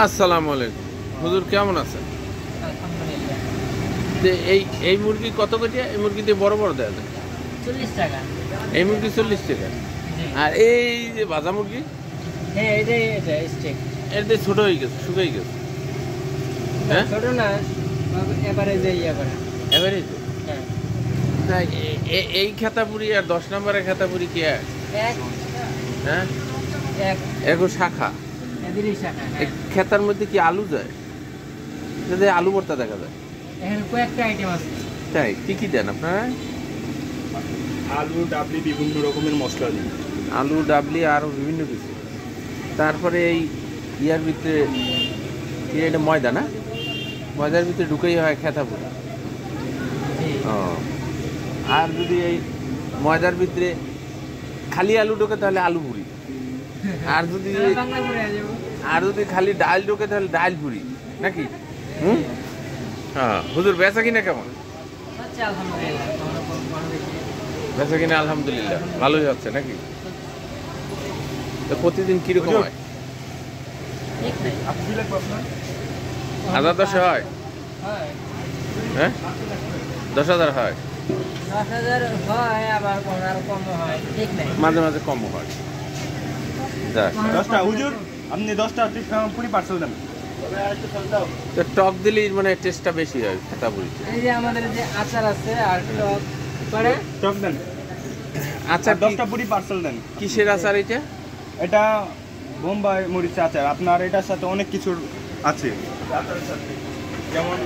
আসসালামু আলাইকুম হুজুর, কেমন আছেন? আলহামদুলিল্লাহ। এই মুরগি কত করে? এই মুরগি দিয়ে বড় বড় দেয় না? 40 টাকা। এই মুরগি 40 টাকা। জি। আর এই যে ভাজা মুরগি, হ্যাঁ, এটা স্টেক। এর দিয়ে ছোট হয়ে গেছে, শুকিয়ে গেছে। হ্যাঁ, ছোট না, এবারে যে করে। এবারে হ্যাঁ। এই খেতাপুরি আর 10 নম্বরের খেতাপুরি কি এক? এক হ্যাঁ, এক এগো শাখা। এদেরই শাখা। এই খেতার মধ্যে কি আলু যায়? যদি আলু ভর্তা দেখা যায়। এখানে কয়েকটা আইটেম আছে। তাই কি কি দেন আপনারা? আলু ডাবলি বিভিন্ন রকমের মশলা দিই। আলু ডাবলি আরও বিভিন্ন কিছু। তারপরে এই ইয়ার ভিতরে কি এটা ময়দা না? ময়দার ভিতরে ঢুকেই হয় খেতাপুরি। জি। ও, আর যদি এই ময়দার ভিতরে খালি আলু ঢোকে তাহলে আলু পুরি। আর যদি বাংলা পড়ে যাবো। খালি ডাল ঢোকে তাহলে ডাল পুরি নাকি? হুম, হ্যাঁ। হুজুর বেচা কিনা কেমন? আচ্ছা, আলহামদুলিল্লাহ। কোনো কোনো বেশি। বেচা কিনা আলহামদুলিল্লাহ ভালোই হচ্ছে নাকি? তো প্রতিদিন কিরকম হয়? ঠিক নাই। 1000 হয়? হয়। হ্যাঁ, 10,000 হয়। 10,000 হয়, আবার কোনো আরো কম হয়। ঠিক নাই। মাঝে মাঝে কম হয়। যাক, 10টা হুজুর, আপনি 10টা পুরি পার্সেল দেন। তো টক দিলেই মানে টেস্টটা বেশি হয় খেতাপুরিতে। এই যে আমাদের যে আচার আছে আর টক করে টক দেন। আচ্ছা, আর 10টা পুরি পার্সেল দেন। কিসের আচার এটা? এটা বোম্বাই মরিচ আচার। আপনার এটার সাথে অনেক কিছু আছে। আচারের সাথে যেমন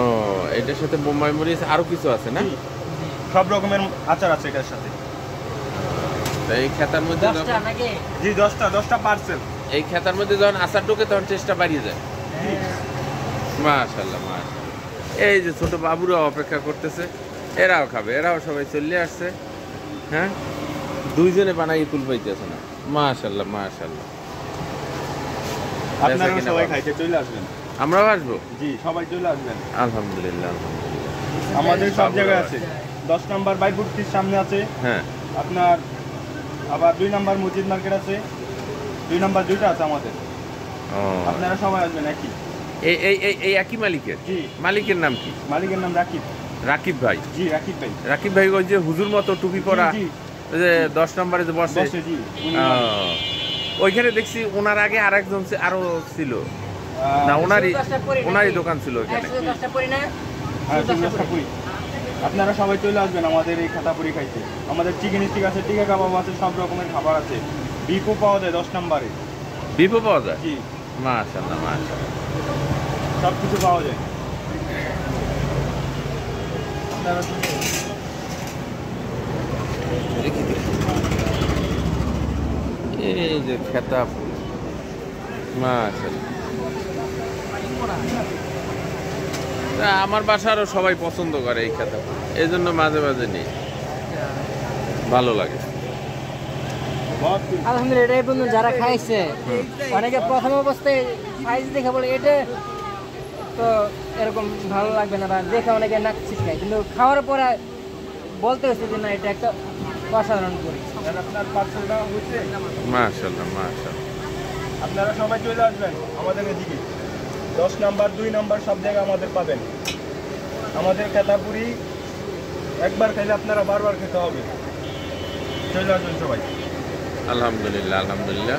ও, এটার সাথে বোম্বাই মরিচ আরো কিছু আছে না? সব রকমের আচার আছে এটার সাথে। তো এই খেতার মধ্যে 10টা নাকি? জি, 10টা পার্সেল। এই খেতার মধ্যে যখন আচার ঢোকে তখন টেস্টটা বাড়িয়ে যায়। হ্যাঁ। মাশাআল্লাহ, মাশাআল্লাহ। এই যে ছোট বাবুরা অপেক্ষা করতেছে, এরাও খাবে, এরাও সবাই চলে আসছে। হ্যাঁ, দুইজনে বানাই কুল পাইতেছে না। মাশাআল্লাহ, মাশাআল্লাহ। আপনারা বেচা কিনা সবাই ভালো। খাইতে চলে আসবেন। আমরাও আসবো। জি, সবাই চলে আসবেন। আলহামদুলিল্লাহ, আলহামদুলিল্লাহ। আমাদের সব বাবুরা জায়গায় আছে। আছে। 10 নাম্বার বাইপুরটির সামনে আছে। হ্যাঁ, আপনার আবার 2 নাম্বার মসজিদ মার্কেট আছে। 2 নাম্বার 2টা আছে আমাদের। ও, আপনারা সবাই আসবেন একই। এই একই মালিকের? জি। মালিকের নাম কি? মালিকের নাম রাকিব। রাকিব ভাই। জি, রাকিব ভাই। রাকিব ভাই ওই যে হুজুর মতো টুপি পরা, জি, ওই যে 10 নম্বরে যে বসে। বসে, জি। ওইখানে দেখছি ওনার আগে আরেকজন আরো ছিল না? ওনারই দোকান ছিল ওইখানে। 10টা পরি না? হ্যাঁ, 10টা পুরি। আপনারা সবাই চলে আসবেন আমাদের এই খাতাপুরি খাইতে। আমাদের চিকেন স্টিক আছে, টিকা কাবাব আছে, সব রকমের খাবার আছে। বিফও পাওয়া যায় 10 নাম্বারে। বিপো পাওয়া যায়? জি, মাশাআল্লাহ, মাশাআল্লাহ। সব কিছু পাওয়া যায়। এই যে খেতাব, মাশাআল্লাহ। আমার বাসারও সবাই পছন্দ করে এই খেতাব, এই জন্য মাঝে মাঝে নেই, ভালো লাগে। আলহামদুলিল্লাহ। এটাই বন্ধু যারা খাইছে, অনেকে প্রথম অবস্থায় সাইজ দেখে বলে এটা তো এরকম ভালো লাগবে না, বা দেখে অনেকে নাক ছিটকায়, কিন্তু খাওয়ার পরে বলতে হচ্ছে যে না, এটা একটা অসাধারণ করি। আপনার পার্সেলটা হচ্ছে। মাশাআল্লাহ, মাশাআল্লাহ। আপনারা সবাই চলে আসবেন আমাদের এদিকে। 10 নাম্বার 2 নাম্বার সব জায়গায় আমাদের পাবেন। আমাদের খেতাপুরি একবার খাইলে আপনারা বারবার খেতে হবে। চলে আসবেন সবাই। আলহামদুলিল্লাহ, আলহামদুলিল্লাহ।